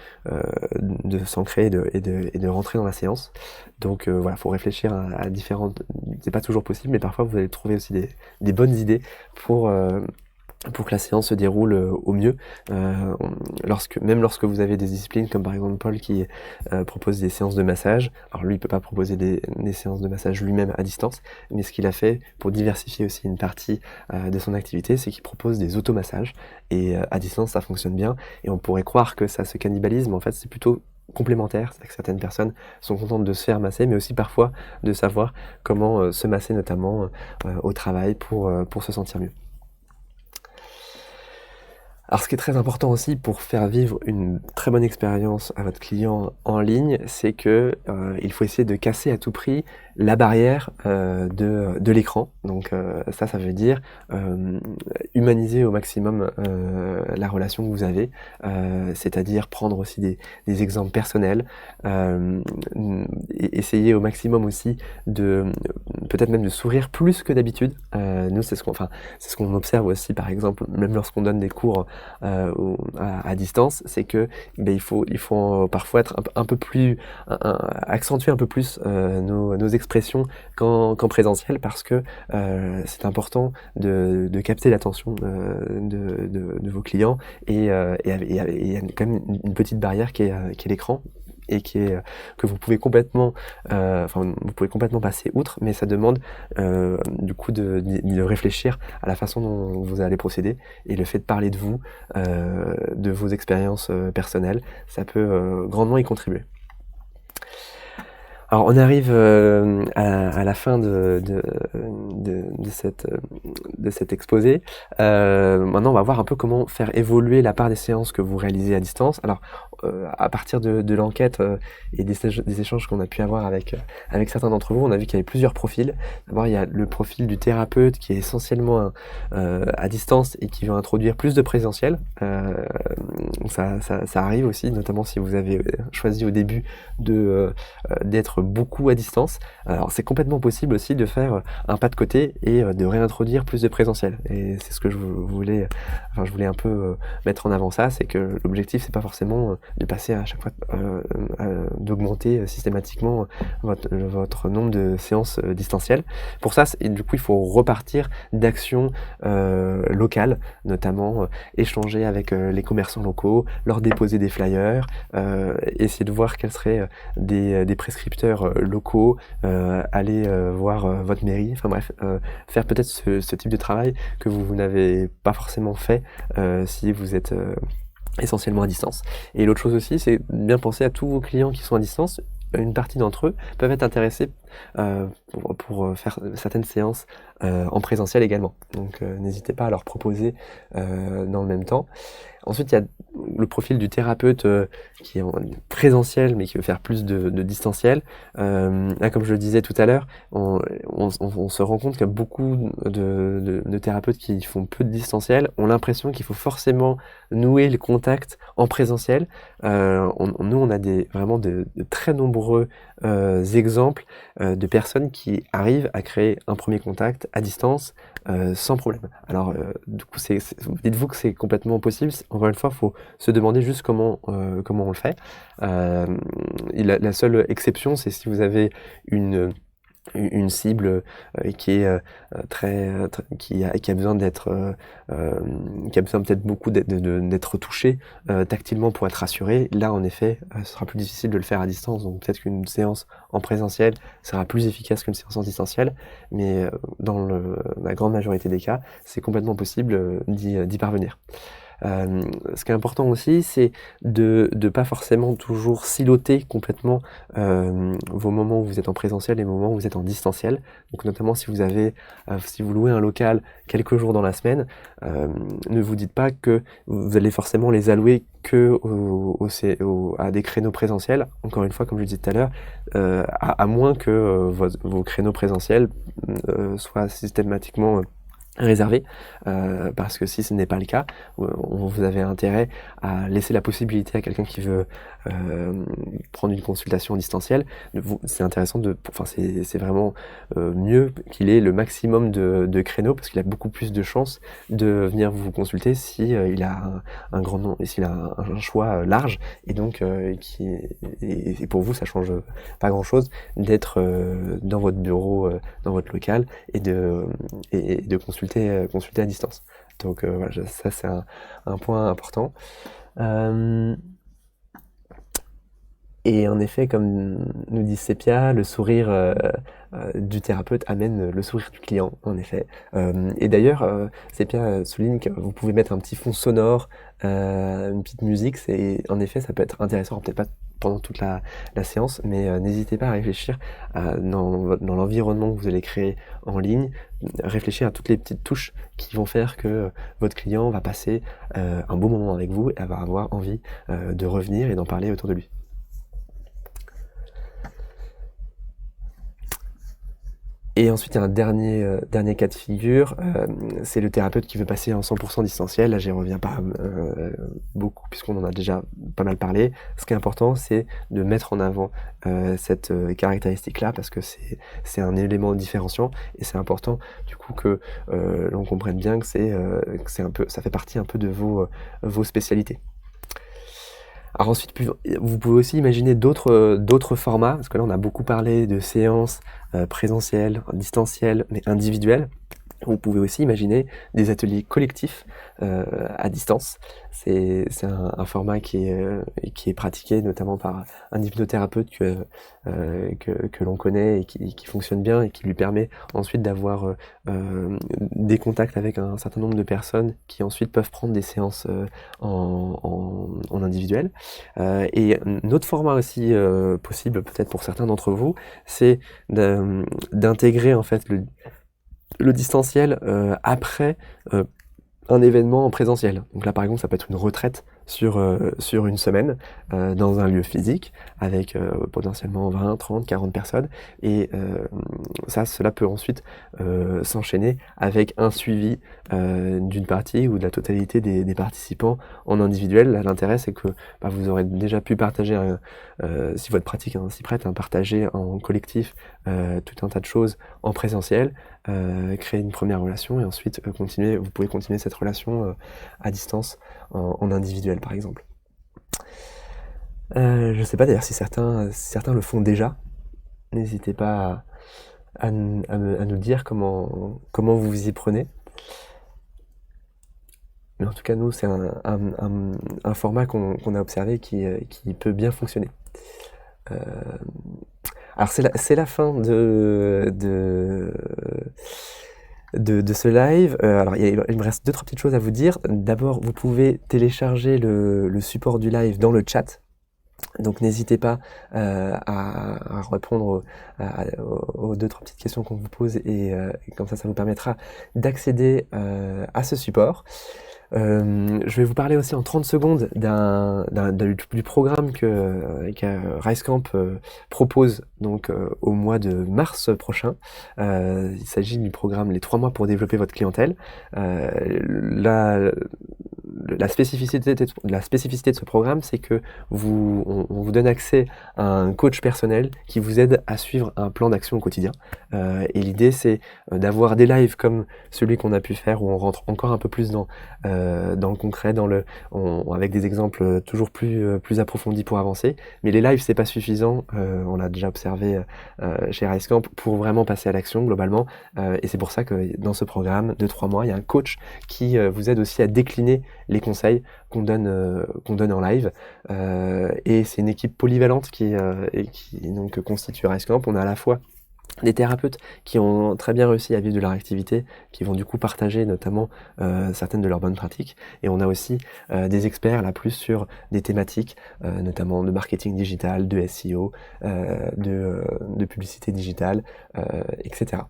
s'ancrer et de rentrer dans la séance. Donc voilà, faut réfléchir à différentes. C'est pas toujours possible, mais parfois vous allez trouver aussi des bonnes idées pour que la séance se déroule au mieux. Même lorsque vous avez des disciplines comme par exemple Paul qui propose des séances de massage. Alors lui il peut pas proposer des séances de massage lui-même à distance, mais ce qu'il a fait pour diversifier aussi une partie de son activité, c'est qu'il propose des automassages et à distance ça fonctionne bien et on pourrait croire que ça se cannibalise, mais en fait c'est plutôt complémentaire, c'est que certaines personnes sont contentes de se faire masser, mais aussi parfois de savoir comment se masser notamment au travail pour se sentir mieux. Alors ce qui est très important aussi pour faire vivre une très bonne expérience à votre client en ligne, c'est que il faut essayer de casser à tout prix la barrière de l'écran. Donc ça veut dire humaniser au maximum la relation que vous avez, c'est-à-dire prendre aussi des exemples personnels, et essayer au maximum aussi de peut-être même de sourire plus que d'habitude. Nous c'est ce qu'on observe aussi par exemple, même lorsqu'on donne des cours à distance, c'est que il faut parfois être un peu plus accentuer un peu plus nos expressions qu'en présentiel parce que c'est important de capter l'attention de vos clients et il y a quand même une petite barrière qui est l'écran et que vous pouvez complètement passer outre, mais ça demande du coup de réfléchir à la façon dont vous allez procéder et le fait de parler de vous, de vos expériences personnelles, ça peut grandement y contribuer. Alors on arrive à la fin de cet exposé. Maintenant on va voir un peu comment faire évoluer la part des séances que vous réalisez à distance. Alors à partir de l'enquête et des échanges qu'on a pu avoir avec certains d'entre vous, on a vu qu'il y avait plusieurs profils. D'abord il y a le profil du thérapeute qui est essentiellement à distance et qui veut introduire plus de présentiel. Ça arrive aussi, notamment si vous avez choisi au début d'être beaucoup à distance. Alors c'est complètement possible aussi de faire un pas de côté et de réintroduire plus de présentiel. Et c'est ce que je voulais un peu mettre en avant ça, c'est que l'objectif c'est pas forcément de passer à chaque fois d'augmenter systématiquement votre nombre de séances distancielles. Pour ça, du coup, il faut repartir d'actions locales, notamment échanger avec les commerçants locaux, leur déposer des flyers, essayer de voir quels seraient des prescripteurs locaux, aller voir votre mairie, enfin bref, faire peut-être ce type de travail que vous n'avez pas forcément fait si vous êtes essentiellement à distance. Et l'autre chose aussi, c'est bien penser à tous vos clients qui sont à distance. Une partie d'entre eux peuvent être intéressés pour faire certaines séances en présentiel également. Donc n'hésitez pas à leur proposer dans le même temps. Ensuite, il y a le profil du thérapeute qui est en présentiel mais qui veut faire plus de distanciel. Là, comme je le disais tout à l'heure, on se rend compte qu'il y a beaucoup de thérapeutes qui font peu de distanciel, ont l'impression qu'il faut forcément nouer le contact en présentiel. Nous, on a vraiment de très nombreux exemples de personnes qui arrivent à créer un premier contact à distance sans problème. Alors, du coup, dites-vous que c'est complètement possible. Encore une fois, il faut se demander juste comment on le fait. La seule exception, c'est si vous avez une cible qui est qui a besoin d'être qui a besoin peut-être beaucoup d'être touchée tactilement pour être rassurée. Là, en effet, ce sera plus difficile de le faire à distance. Donc peut-être qu'une séance en présentiel sera plus efficace qu'une séance en distanciel, mais dans la grande majorité des cas, c'est complètement possible d'y parvenir. Ce qui est important aussi, c'est de pas forcément toujours siloter complètement vos moments où vous êtes en présentiel et les moments où vous êtes en distanciel. Donc notamment si vous louez un local quelques jours dans la semaine, ne vous dites pas que vous allez forcément les allouer que à des créneaux présentiels. Encore une fois, comme je le disais tout à l'heure, à moins que vos créneaux présentiels soient systématiquement réservé, parce que si ce n'est pas le cas, vous avez intérêt à laisser la possibilité à quelqu'un qui veut prendre une consultation distancielle. C'est intéressant c'est vraiment mieux qu'il ait le maximum de créneaux, parce qu'il a beaucoup plus de chances de venir vous consulter si il a un grand nombre, et s'il a un choix large, et donc et pour vous ça change pas grand chose d'être dans votre bureau, dans votre local, et de consulter à distance. Donc voilà, ça c'est un point important. Et en effet, comme nous dit Sepia, le sourire du thérapeute amène le sourire du client, en effet. Et d'ailleurs, Sepia souligne que vous pouvez mettre un petit fond sonore, une petite musique. En effet, ça peut être intéressant, peut-être pas pendant toute la séance, mais n'hésitez pas à réfléchir dans l'environnement que vous allez créer en ligne. Réfléchir à toutes les petites touches qui vont faire que votre client va passer un beau moment avec vous et va avoir envie de revenir et d'en parler autour de lui. Et ensuite, il y a un dernier cas de figure, c'est le thérapeute qui veut passer en 100% distanciel. Là, j'y reviens pas beaucoup, puisqu'on en a déjà pas mal parlé. Ce qui est important, c'est de mettre en avant cette caractéristique-là, parce que c'est un élément différenciant, et c'est important, du coup, que l'on comprenne bien que ça fait partie un peu de vos spécialités. Alors ensuite, vous pouvez aussi imaginer d'autres formats, parce que là on a beaucoup parlé de séances présentielles, distancielles, mais individuelles. Vous pouvez aussi imaginer des ateliers collectifs à distance. C'est un format qui est pratiqué notamment par un hypnothérapeute que l'on connaît et qui fonctionne bien, et qui lui permet ensuite d'avoir des contacts avec un certain nombre de personnes qui ensuite peuvent prendre des séances en individuel. Et un autre format aussi possible peut-être pour certains d'entre vous, c'est d'intégrer en fait le distanciel après un événement en présentiel. Donc là par exemple ça peut être une retraite sur une semaine dans un lieu physique avec potentiellement 20, 30, 40 personnes, et cela peut ensuite s'enchaîner avec un suivi d'une partie ou de la totalité des participants en individuel. Là, l'intérêt c'est que vous aurez déjà pu partager, si votre pratique s'y prête, partager en collectif tout un tas de choses en présentiel, créer une première relation, et ensuite vous pouvez continuer cette relation à distance en individuel par exemple. Je ne sais pas d'ailleurs si certains le font déjà. N'hésitez pas à nous dire comment vous vous y prenez. Mais en tout cas, nous, c'est un format qu'on a observé qui peut bien fonctionner. Alors c'est la fin de ce live. Alors il me reste 2-3 petites choses à vous dire. D'abord, vous pouvez télécharger le support du live dans le chat. Donc n'hésitez pas à répondre aux deux, trois petites questions qu'on vous pose et comme ça vous permettra d'accéder à ce support. Je vais vous parler aussi en 30 secondes du programme que RiseCamp propose donc au mois de mars prochain. Il s'agit du programme Les 3 mois pour développer votre clientèle. La spécificité de ce programme, c'est que on vous donne accès à un coach personnel qui vous aide à suivre un plan d'action au quotidien. Et l'idée, c'est d'avoir des lives comme celui qu'on a pu faire où on rentre encore un peu plus dans le concret, avec des exemples toujours plus approfondis pour avancer. Mais les lives, c'est pas suffisant. On l'a déjà observé chez RiseCamp pour vraiment passer à l'action globalement. Et c'est pour ça que dans ce programme de 3 mois, il y a un coach qui vous aide aussi à décliner les conseils qu'on donne en live. Et c'est une équipe polyvalente qui donc constitue RiseCamp. On a à la fois des thérapeutes qui ont très bien réussi à vivre de leur activité, qui vont du coup partager notamment certaines de leurs bonnes pratiques. Et on a aussi des experts là plus sur des thématiques, notamment de marketing digital, de SEO, de publicité digitale, etc.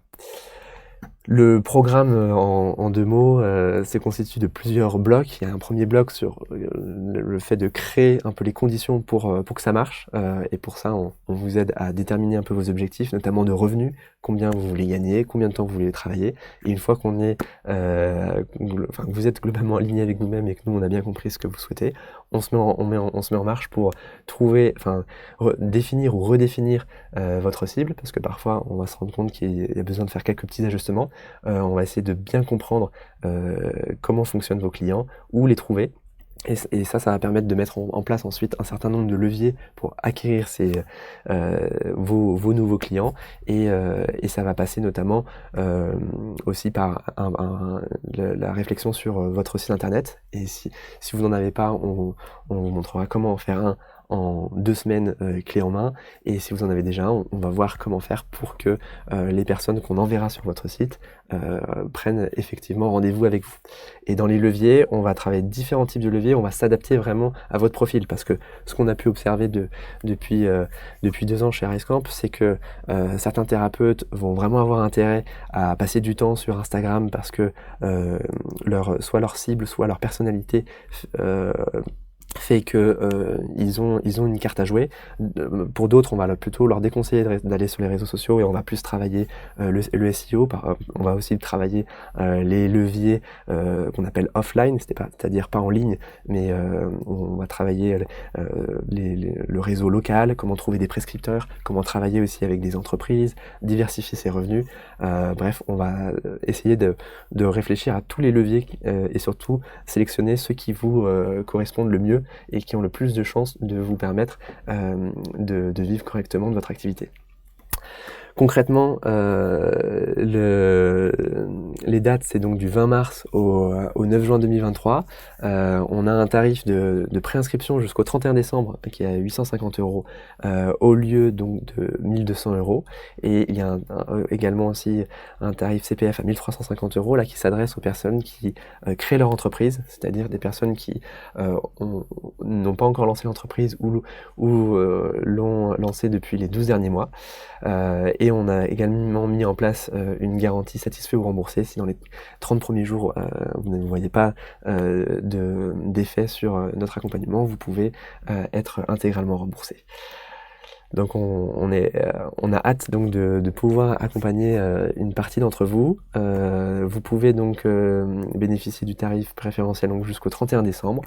Le programme, en 2 mots, se constitue de plusieurs blocs. Il y a un premier bloc sur le fait de créer un peu les conditions pour que ça marche. Et pour ça, on vous aide à déterminer un peu vos objectifs, notamment de revenus, combien vous voulez gagner, combien de temps vous voulez travailler. Et une fois qu'on est, que vous êtes globalement aligné avec vous-même et que nous, on a bien compris ce que vous souhaitez, on se met en marche pour trouver, définir ou redéfinir votre cible, parce que parfois, on va se rendre compte qu'il y a besoin de faire quelques petits ajustements. On va essayer de bien comprendre comment fonctionnent vos clients, où les trouver. Et ça va permettre de mettre en place ensuite un certain nombre de leviers pour acquérir vos nouveaux clients. Et ça va passer notamment aussi par la réflexion sur votre site internet. Et si vous n'en avez pas, on vous montrera comment en faire un en 2 semaines clé en main. Et si vous en avez déjà un, on va voir comment faire pour que les personnes qu'on enverra sur votre site prennent effectivement rendez-vous avec vous. Et dans les leviers, on va travailler différents types de leviers, on va s'adapter vraiment à votre profil, parce que ce qu'on a pu observer depuis 2 ans chez RiseCamp, c'est que certains thérapeutes vont vraiment avoir intérêt à passer du temps sur Instagram parce que soit leur cible, soit leur personnalité fait que ils ont une carte à jouer. Pour d'autres, on va plutôt leur déconseiller d'aller sur les réseaux sociaux et on va plus travailler le SEO. On va aussi travailler les leviers qu'on appelle offline, c'est-à-dire pas en ligne, mais on va travailler le réseau local, comment trouver des prescripteurs, comment travailler aussi avec des entreprises, diversifier ses revenus. Bref, on va essayer de réfléchir à tous les leviers et surtout sélectionner ceux qui vous correspondent le mieux et qui ont le plus de chances de vous permettre de vivre correctement de votre activité. Concrètement, les dates, c'est donc du 20 mars au 9 juin 2023. On a un tarif de préinscription jusqu'au 31 décembre qui est à 850 € au lieu donc de 1200 €. Et il y a également aussi un tarif CPF à 1350 € là qui s'adresse aux personnes qui créent leur entreprise, c'est-à-dire des personnes qui n'ont pas encore lancé l'entreprise ou l'ont lancé depuis les 12 derniers mois. Et on a également mis en place une garantie satisfait ou remboursé. Si dans les 30 premiers jours, vous ne voyez pas d'effet sur notre accompagnement, vous pouvez être intégralement remboursé. Donc on a hâte donc de pouvoir accompagner une partie d'entre vous. Vous pouvez donc bénéficier du tarif préférentiel donc jusqu'au 31 décembre.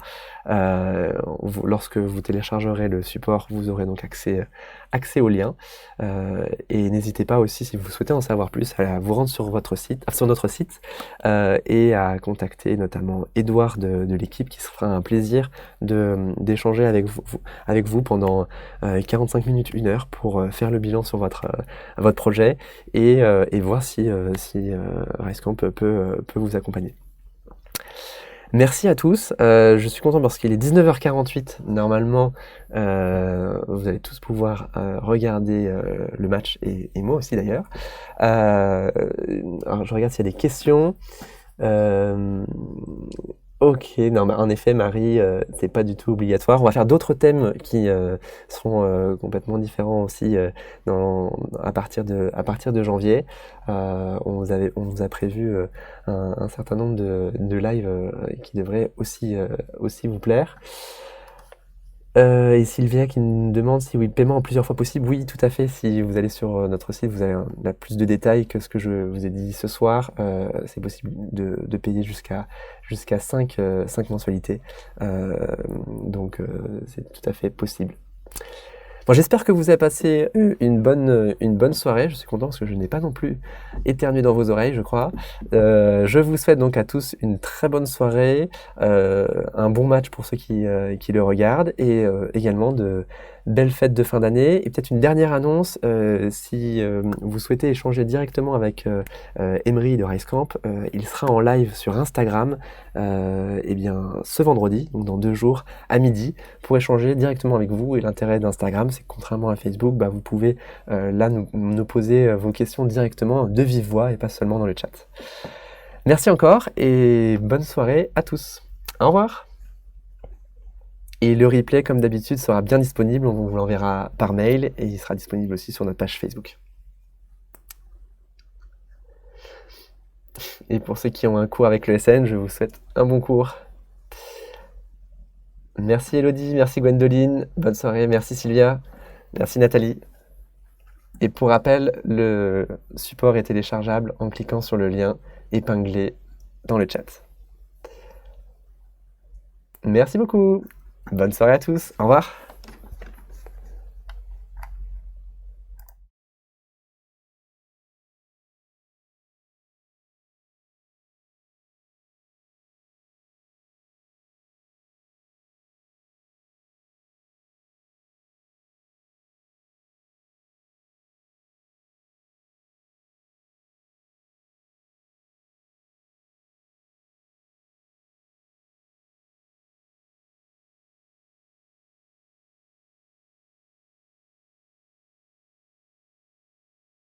Lorsque vous téléchargerez le support, vous aurez donc accès au lien. Et n'hésitez pas aussi, si vous souhaitez en savoir plus, à vous rendre sur notre site et à contacter notamment Edouard de l'équipe qui se fera un plaisir d'échanger avec vous pendant 45 minutes, 1 heure pour faire le bilan sur votre projet et voir si RiseCamp peut vous accompagner. Merci à tous, je suis content parce qu'il est 19h48, normalement vous allez tous pouvoir regarder le match et moi aussi d'ailleurs. Alors je regarde s'il y a des questions. Ok, non, mais en effet, Marie, c'est pas du tout obligatoire. On va faire d'autres thèmes qui seront complètement différents aussi à partir de janvier. On vous a prévu un certain nombre de lives qui devraient aussi vous plaire. Et Sylvia qui nous demande si oui, le paiement en plusieurs fois possible. Oui, tout à fait. Si vous allez sur notre site, vous avez là, plus de détails que ce que je vous ai dit ce soir. C'est possible de payer jusqu'à 5 mensualités. Euh, c'est tout à fait possible. Bon, j'espère que vous avez passé une bonne soirée. Je suis content parce que je n'ai pas non plus éternué dans vos oreilles, je crois. Je vous souhaite donc à tous une très bonne soirée, un bon match pour ceux qui le regardent et également de belles fêtes de fin d'année. Et peut-être une dernière annonce, si vous souhaitez échanger directement avec Emery de Rice Camp, il sera en live sur Instagram eh bien, ce vendredi, donc dans 2 jours, à midi, pour échanger directement avec vous. Et l'intérêt d'Instagram, c'est que contrairement à Facebook, bah, vous pouvez là nous poser vos questions directement de vive voix et pas seulement dans le chat. Merci encore et bonne soirée à tous. Au revoir. Et le replay, comme d'habitude, sera bien disponible. On vous l'enverra par mail et il sera disponible aussi sur notre page Facebook. Et pour ceux qui ont un cours avec le SN, je vous souhaite un bon cours. Merci Elodie, merci Gwendoline, bonne soirée, merci Sylvia, merci Nathalie. Et pour rappel, le support est téléchargeable en cliquant sur le lien épinglé dans le chat. Merci beaucoup. Bonne soirée à tous. Au revoir.